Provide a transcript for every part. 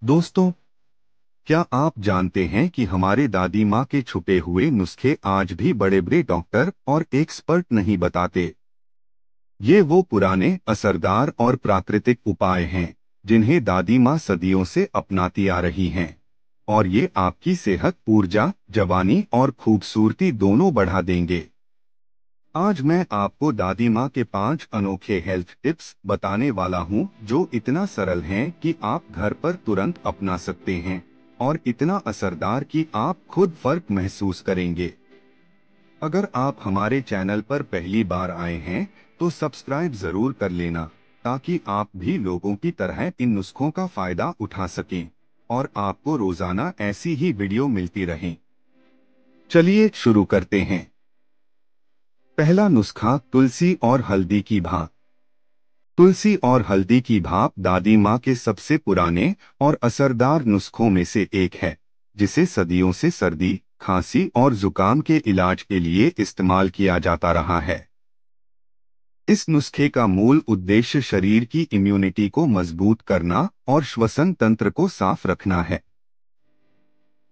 दोस्तों, क्या आप जानते हैं कि हमारे दादी माँ के छुपे हुए नुस्खे आज भी बड़े बड़े डॉक्टर और एक्सपर्ट नहीं बताते। ये वो पुराने, असरदार और प्राकृतिक उपाय हैं जिन्हें दादी माँ सदियों से अपनाती आ रही हैं। और ये आपकी सेहत, ऊर्जा, जवानी और खूबसूरती दोनों बढ़ा देंगे। आज मैं आपको दादी माँ के 5 अनोखे हेल्थ टिप्स बताने वाला हूँ जो इतना सरल हैं कि आप घर पर तुरंत अपना सकते हैं और इतना असरदार कि आप खुद फर्क महसूस करेंगे। अगर आप हमारे चैनल पर पहली बार आए हैं तो सब्सक्राइब जरूर कर लेना ताकि आप भी लोगों की तरह इन नुस्खों का फायदा उठा सकें और आपको रोजाना ऐसी ही वीडियो मिलती रहें। चलिए शुरू करते हैं। पहला नुस्खा, तुलसी और हल्दी की भाप। तुलसी और हल्दी की भाप दादी माँ के सबसे पुराने और असरदार नुस्खों में से एक है, जिसे सदियों से सर्दी, खांसी और जुकाम के इलाज के लिए इस्तेमाल किया जाता रहा है। इस नुस्खे का मूल उद्देश्य शरीर की इम्यूनिटी को मजबूत करना और श्वसन तंत्र को साफ रखना है।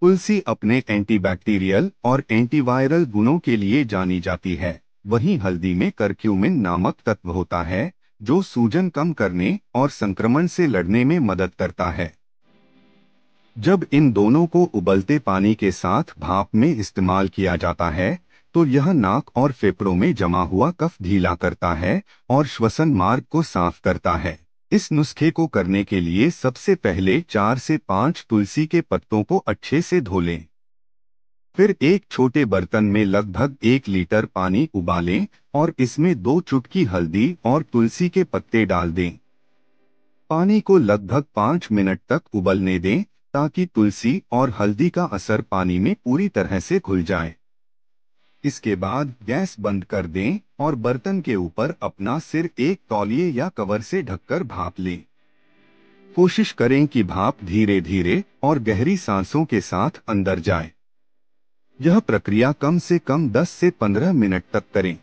तुलसी अपने एंटीबैक्टीरियल और एंटीवायरल गुणों के लिए जानी जाती है, वहीं हल्दी में करक्यूमिन नामक तत्व होता है जो सूजन कम करने और संक्रमण से लड़ने में मदद करता है। जब इन दोनों को उबलते पानी के साथ भाप में इस्तेमाल किया जाता है तो यह नाक और फेफड़ों में जमा हुआ कफ ढीला करता है और श्वसन मार्ग को साफ करता है। इस नुस्खे को करने के लिए सबसे पहले 4 से 5 तुलसी के पत्तों को अच्छे से धो लें। फिर एक छोटे बर्तन में लगभग 1 लीटर पानी उबालें और इसमें 2 चुटकी हल्दी और तुलसी के पत्ते डाल दें। पानी को लगभग 5 मिनट तक उबलने दें ताकि तुलसी और हल्दी का असर पानी में पूरी तरह से घुल जाए। इसके बाद गैस बंद कर दें और बर्तन के ऊपर अपना सिर एक तौलिए या कवर से ढककर भाप लें। कोशिश करें कि भाप धीरे धीरे और गहरी सांसों के साथ अंदर जाए। यह प्रक्रिया कम से कम 10 से 15 मिनट तक करें।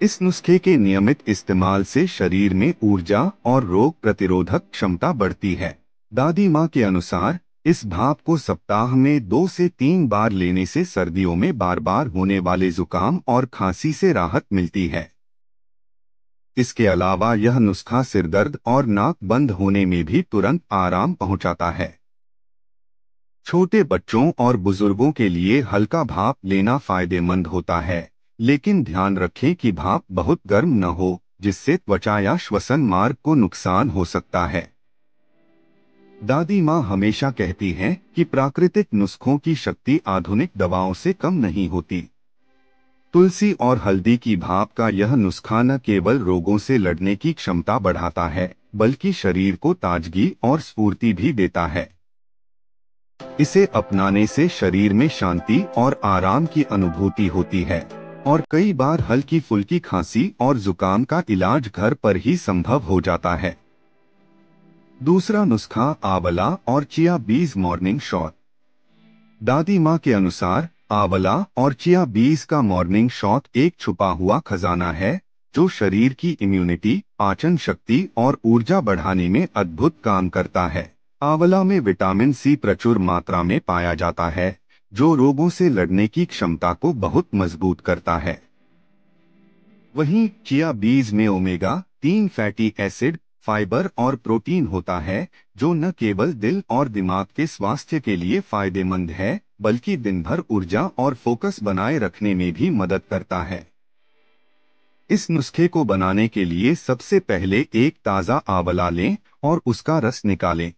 इस नुस्खे के नियमित इस्तेमाल से शरीर में ऊर्जा और रोग प्रतिरोधक क्षमता बढ़ती है। दादी माँ के अनुसार इस भाप को सप्ताह में 2 से 3 बार लेने से सर्दियों में बार बार होने वाले जुकाम और खांसी से राहत मिलती है। इसके अलावा यह नुस्खा सिरदर्द और नाक बंद होने में भी तुरंत आराम पहुंचाता है। छोटे बच्चों और बुजुर्गों के लिए हल्का भाप लेना फायदेमंद होता है, लेकिन ध्यान रखें कि भाप बहुत गर्म न हो, जिससे त्वचा या श्वसन मार्ग को नुकसान हो सकता है। दादी माँ हमेशा कहती हैं कि प्राकृतिक नुस्खों की शक्ति आधुनिक दवाओं से कम नहीं होती। तुलसी और हल्दी की भाप का यह नुस्खा न केवल रोगों से लड़ने की क्षमता बढ़ाता है, बल्कि शरीर को ताजगी और स्फूर्ति भी देता है। इसे अपनाने से शरीर में शांति और आराम की अनुभूति होती है और कई बार हल्की फुल्की खांसी और जुकाम का इलाज घर पर ही संभव हो जाता है। दूसरा नुस्खा, आंवला और चिया बीज मॉर्निंग शॉट। दादी माँ के अनुसार आंवला और चिया बीज का मॉर्निंग शॉट एक छुपा हुआ खजाना है जो शरीर की इम्यूनिटी, पाचन शक्ति और ऊर्जा बढ़ाने में अद्भुत काम करता है। आंवला में विटामिन सी प्रचुर मात्रा में पाया जाता है जो रोगों से लड़ने की क्षमता को बहुत मजबूत करता है। वहीं चिया बीज में ओमेगा 3 फैटी एसिड, फाइबर और प्रोटीन होता है जो न केवल दिल और दिमाग के स्वास्थ्य के लिए फायदेमंद है, बल्कि दिन भर ऊर्जा और फोकस बनाए रखने में भी मदद करता है। इस नुस्खे को बनाने के लिए सबसे पहले एक ताज़ा आंवला लें और उसका रस निकालें।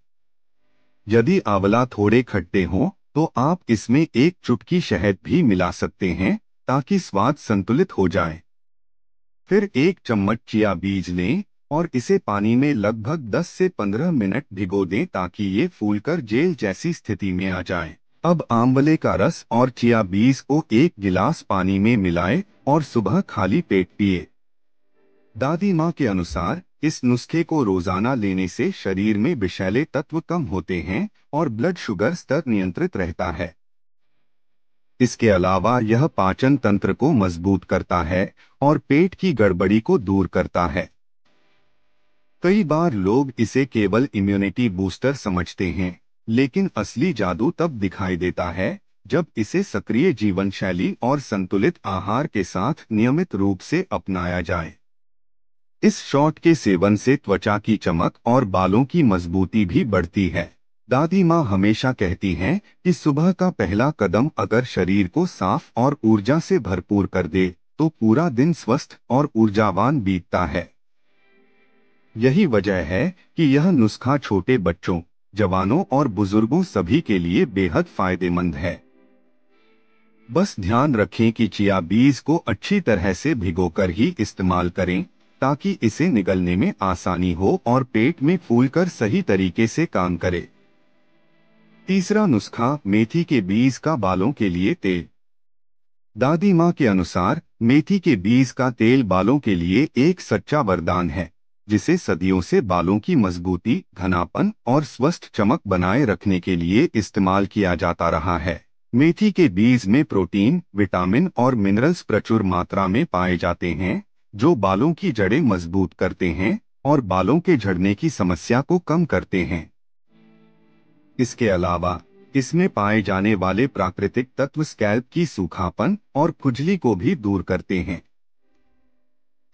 यदि आंवला थोड़े खट्टे हों तो आप इसमें एक चुटकी शहद भी मिला सकते हैं ताकि स्वाद संतुलित हो जाए। फिर एक चम्मच चिया बीज लें और इसे पानी में लगभग 10 से 15 मिनट भिगो दें ताकि ये फूलकर जेल जैसी स्थिति में आ जाए। अब आंवले का रस और चिया बीज को एक गिलास पानी में मिलाएं और सुबह खाली पेट पिए। दादी माँ के अनुसार इस नुस्खे को रोजाना लेने से शरीर में विषैले तत्व कम होते हैं और ब्लड शुगर स्तर नियंत्रित रहता है। इसके अलावा यह पाचन तंत्र को मजबूत करता है और पेट की गड़बड़ी को दूर करता है। कई बार लोग इसे केवल इम्यूनिटी बूस्टर समझते हैं, लेकिन असली जादू तब दिखाई देता है जब इसे सक्रिय जीवन शैली और संतुलित आहार के साथ नियमित रूप से अपनाया जाए। इस शॉट के सेवन से त्वचा की चमक और बालों की मजबूती भी बढ़ती है। दादी माँ हमेशा कहती हैं कि सुबह का पहला कदम अगर शरीर को साफ और ऊर्जा से भरपूर कर दे तो पूरा दिन स्वस्थ और ऊर्जावान बीतता है। यही वजह है कि यह नुस्खा छोटे बच्चों, जवानों और बुजुर्गों सभी के लिए बेहद फायदेमंद है। बस ध्यान रखें कि चिया बीज को अच्छी तरह से भिगोकर ही इस्तेमाल करें ताकि इसे निगलने में आसानी हो और पेट में फूलकर सही तरीके से काम करे। तीसरा नुस्खा, मेथी के बीज का बालों के लिए तेल। दादी माँ के अनुसार मेथी के बीज का तेल बालों के लिए एक सच्चा वरदान है, जिसे सदियों से बालों की मजबूती, घनापन और स्वस्थ चमक बनाए रखने के लिए इस्तेमाल किया जाता रहा है। मेथी के बीज में प्रोटीन, विटामिन और मिनरल्स प्रचुर मात्रा में पाए जाते हैं, जो बालों की जड़ें मजबूत करते हैं और बालों के झड़ने की समस्या को कम करते हैं। इसके अलावा इसमें पाए जाने वाले प्राकृतिक तत्व स्कैल्प की सूखापन और खुजली को भी दूर करते हैं।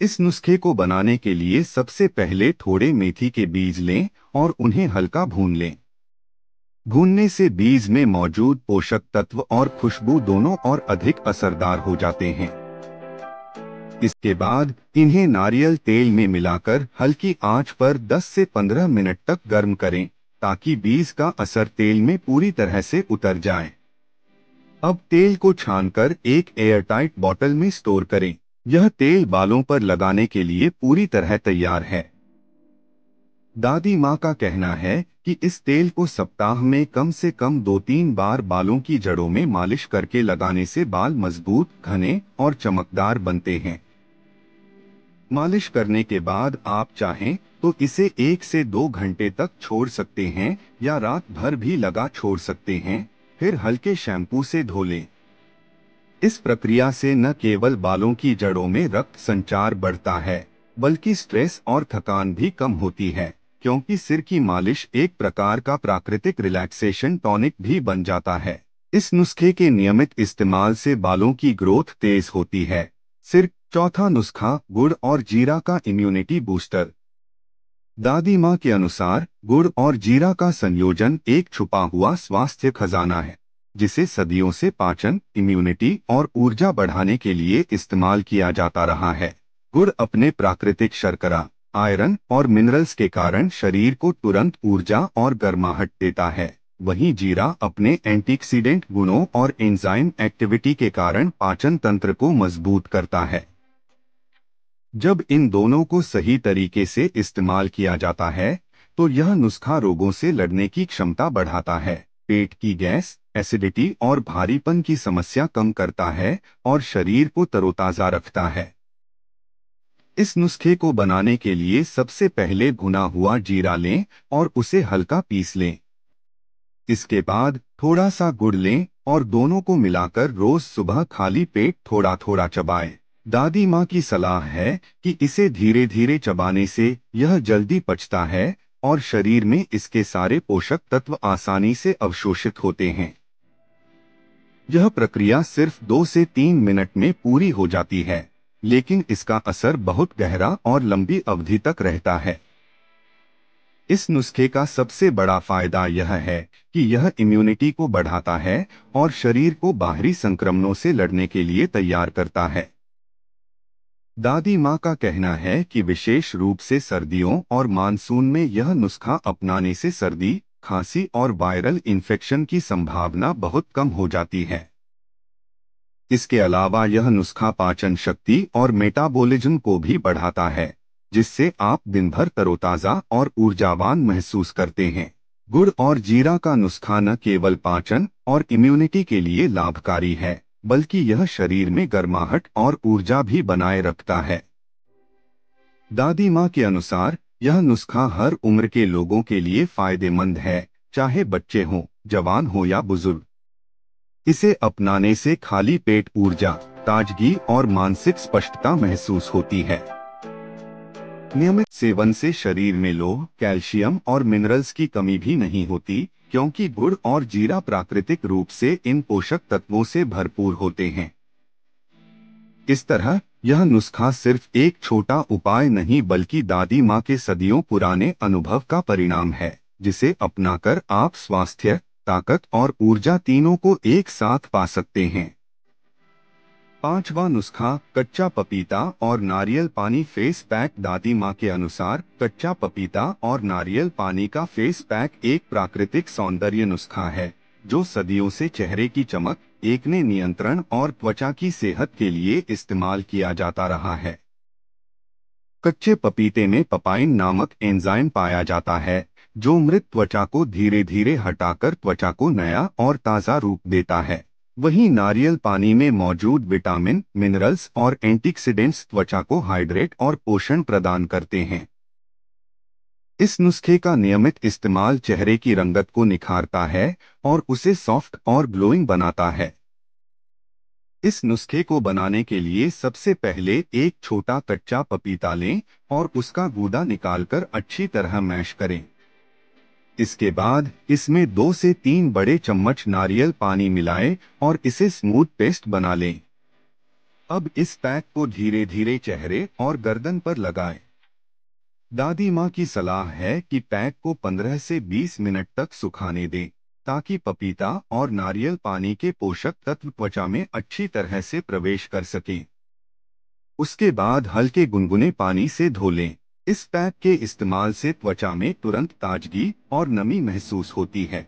इस नुस्खे को बनाने के लिए सबसे पहले थोड़े मेथी के बीज लें और उन्हें हल्का भून लें। भूनने से बीज में मौजूद पोषक तत्व और खुशबू दोनों और अधिक असरदार हो जाते हैं। इसके बाद इन्हें नारियल तेल में मिलाकर हल्की आंच पर 10 से 15 मिनट तक गर्म करें ताकि बीज का असर तेल में पूरी तरह से उतर जाए। अब तेल को छानकर एक एयरटाइट बोतल में स्टोर करें। यह तेल बालों पर लगाने के लिए पूरी तरह तैयार है। दादी माँ का कहना है कि इस तेल को सप्ताह में कम से कम 2-3 बार बालों की जड़ों में मालिश करके लगाने से बाल मजबूत, घने और चमकदार बनते हैं। मालिश करने के बाद आप चाहें तो इसे 1 से 2 घंटे तक छोड़ सकते हैं या रात भर भी लगा छोड़ सकते हैं, फिर हल्के शैम्पू से धो लें। इस प्रक्रिया से न केवल बालों की जड़ों में रक्त संचार बढ़ता है, बल्कि स्ट्रेस और थकान भी कम होती है, क्योंकि सिर की मालिश एक प्रकार का प्राकृतिक रिलैक्सेशन टॉनिक भी बन जाता है। इस नुस्खे के नियमित इस्तेमाल से बालों की ग्रोथ तेज होती है। चौथा नुस्खा, गुड़ और जीरा का इम्यूनिटी बूस्टर। दादी माँ के अनुसार गुड़ और जीरा का संयोजन एक छुपा हुआ स्वास्थ्य खजाना है, जिसे सदियों से पाचन, इम्यूनिटी और ऊर्जा बढ़ाने के लिए इस्तेमाल किया जाता रहा है। गुड़ अपने प्राकृतिक शर्करा, आयरन और मिनरल्स के कारण शरीर को तुरंत ऊर्जा और गर्माहट देता है। वहीं जीरा अपने एंटीऑक्सीडेंट गुणों और एंजाइम एक्टिविटी के कारण पाचन तंत्र को मजबूत करता है। जब इन दोनों को सही तरीके से इस्तेमाल किया जाता है तो यह नुस्खा रोगों से लड़ने की क्षमता बढ़ाता है, पेट की गैस, एसिडिटी और भारीपन की समस्या कम करता है और शरीर को तरोताजा रखता है। इस नुस्खे को बनाने के लिए सबसे पहले भुना हुआ जीरा लें और उसे हल्का पीस लें। इसके बाद थोड़ा सा गुड़ लें और दोनों को मिलाकर रोज सुबह खाली पेट थोड़ा थोड़ा चबाएं। दादी माँ की सलाह है कि इसे धीरे धीरे चबाने से यह जल्दी पचता है और शरीर में इसके सारे पोषक तत्व आसानी से अवशोषित होते हैं। यह प्रक्रिया सिर्फ 2 से 3 मिनट में पूरी हो जाती है, लेकिन इसका असर बहुत गहरा और लंबी अवधि तक रहता है। इस नुस्खे का सबसे बड़ा फायदा यह है कि यह इम्यूनिटी को बढ़ाता है और शरीर को बाहरी संक्रमणों से लड़ने के लिए तैयार करता है। दादी माँ का कहना है कि विशेष रूप से सर्दियों और मानसून में यह नुस्खा अपनाने से सर्दी, खांसी और वायरल इन्फेक्शन की संभावना बहुत कम हो जाती है। इसके अलावा यह नुस्खा पाचन शक्ति और मेटाबॉलिज्म को भी बढ़ाता है, जिससे आप दिन भर तरोताजा और ऊर्जावान महसूस करते हैं। गुड़ और जीरा का नुस्खा न केवल पाचन और इम्यूनिटी के लिए लाभकारी है, बल्कि यह शरीर में गर्माहट और ऊर्जा भी बनाए रखता है। दादी माँ के अनुसार यह नुस्खा हर उम्र के लोगों के लिए फायदेमंद है, चाहे बच्चे हों, जवान हो या बुजुर्ग। इसे अपनाने से खाली पेट ऊर्जा, ताजगी और मानसिक स्पष्टता महसूस होती है। नियमित सेवन से शरीर में लोह, कैल्शियम और मिनरल्स की कमी भी नहीं होती, क्योंकि गुड़ और जीरा प्राकृतिक रूप से इन पोषक तत्वों से भरपूर होते हैं। इस तरह यह नुस्खा सिर्फ एक छोटा उपाय नहीं बल्कि दादी माँ के सदियों पुराने अनुभव का परिणाम है, जिसे अपनाकर आप स्वास्थ्य, ताकत और ऊर्जा तीनों को एक साथ पा सकते हैं। पांचवा नुस्खा, कच्चा पपीता और नारियल पानी फेस पैक। दादी माँ के अनुसार कच्चा पपीता और नारियल पानी का फेस पैक एक प्राकृतिक सौंदर्य नुस्खा है, जो सदियों से चेहरे की चमक, एक्ने नियंत्रण और त्वचा की सेहत के लिए इस्तेमाल किया जाता रहा है। कच्चे पपीते में पपाइन नामक एंजाइम पाया जाता है, जो मृत त्वचा को धीरे धीरे हटाकर त्वचा को नया और ताज़ा रूप देता है। वहीं नारियल पानी में मौजूद विटामिन, मिनरल्स और एंटीऑक्सीडेंट्स त्वचा को हाइड्रेट और पोषण प्रदान करते हैं। इस नुस्खे का नियमित इस्तेमाल चेहरे की रंगत को निखारता है और उसे सॉफ्ट और ग्लोइंग बनाता है। इस नुस्खे को बनाने के लिए सबसे पहले एक छोटा कच्चा पपीता लें और उसका गूदा निकालकर अच्छी तरह मैश करें। इसके बाद इसमें 2 से 3 बड़े चम्मच नारियल पानी मिलाएं और इसे स्मूथ पेस्ट बना लें। अब इस पैक को धीरे धीरे चेहरे और गर्दन पर लगाएं। दादी माँ की सलाह है कि पैक को 15 से 20 मिनट तक सुखाने दें, ताकि पपीता और नारियल पानी के पोषक तत्व त्वचा में अच्छी तरह से प्रवेश कर सकें। उसके बाद हल्के गुनगुने पानी से धो लें। इस पैक के इस्तेमाल से त्वचा में तुरंत ताजगी और नमी महसूस होती है।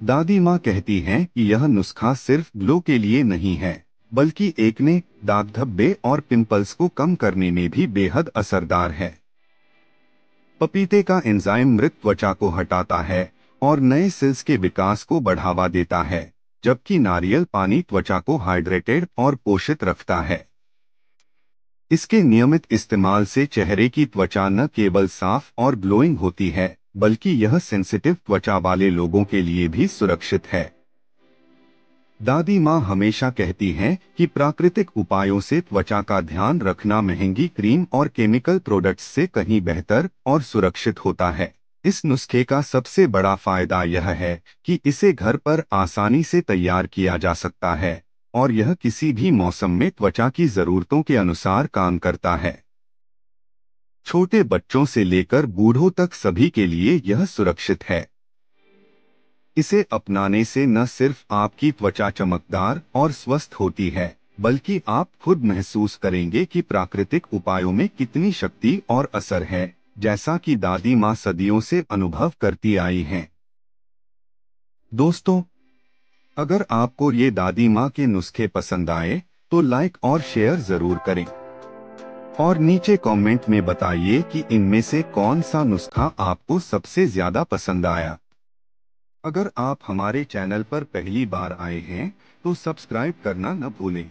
दादी माँ कहती हैं कि यह नुस्खा सिर्फ ग्लो के लिए नहीं है, बल्कि एक्ने, दाग धब्बे और पिंपल्स को कम करने में भी बेहद असरदार है। पपीते का एंजाइम मृत त्वचा को हटाता है और नए सेल्स के विकास को बढ़ावा देता है, जबकि नारियल पानी त्वचा को हाइड्रेटेड और पोषित रखता है। इसके नियमित इस्तेमाल से चेहरे की त्वचा न केवल साफ और ग्लोइंग होती है, बल्कि यह सेंसिटिव त्वचा वाले लोगों के लिए भी सुरक्षित है। दादी माँ हमेशा कहती हैं कि प्राकृतिक उपायों से त्वचा का ध्यान रखना महंगी क्रीम और केमिकल प्रोडक्ट्स से कहीं बेहतर और सुरक्षित होता है। इस नुस्खे का सबसे बड़ा फायदा यह है कि इसे घर पर आसानी से तैयार किया जा सकता है और यह किसी भी मौसम में त्वचा की जरूरतों के अनुसार काम करता है। छोटे बच्चों से लेकर बूढ़ों तक सभी के लिए यह सुरक्षित है। इसे अपनाने से न सिर्फ आपकी त्वचा चमकदार और स्वस्थ होती है, बल्कि आप खुद महसूस करेंगे कि प्राकृतिक उपायों में कितनी शक्ति और असर है, जैसा कि दादी माँ सदियों से अनुभव करती आई हैं। दोस्तों, अगर आपको ये दादी माँ के नुस्खे पसंद आए तो लाइक और शेयर जरूर करें और नीचे कमेंट में बताइए कि इनमें से कौन सा नुस्खा आपको सबसे ज्यादा पसंद आया। अगर आप हमारे चैनल पर पहली बार आए हैं तो सब्सक्राइब करना न भूलें।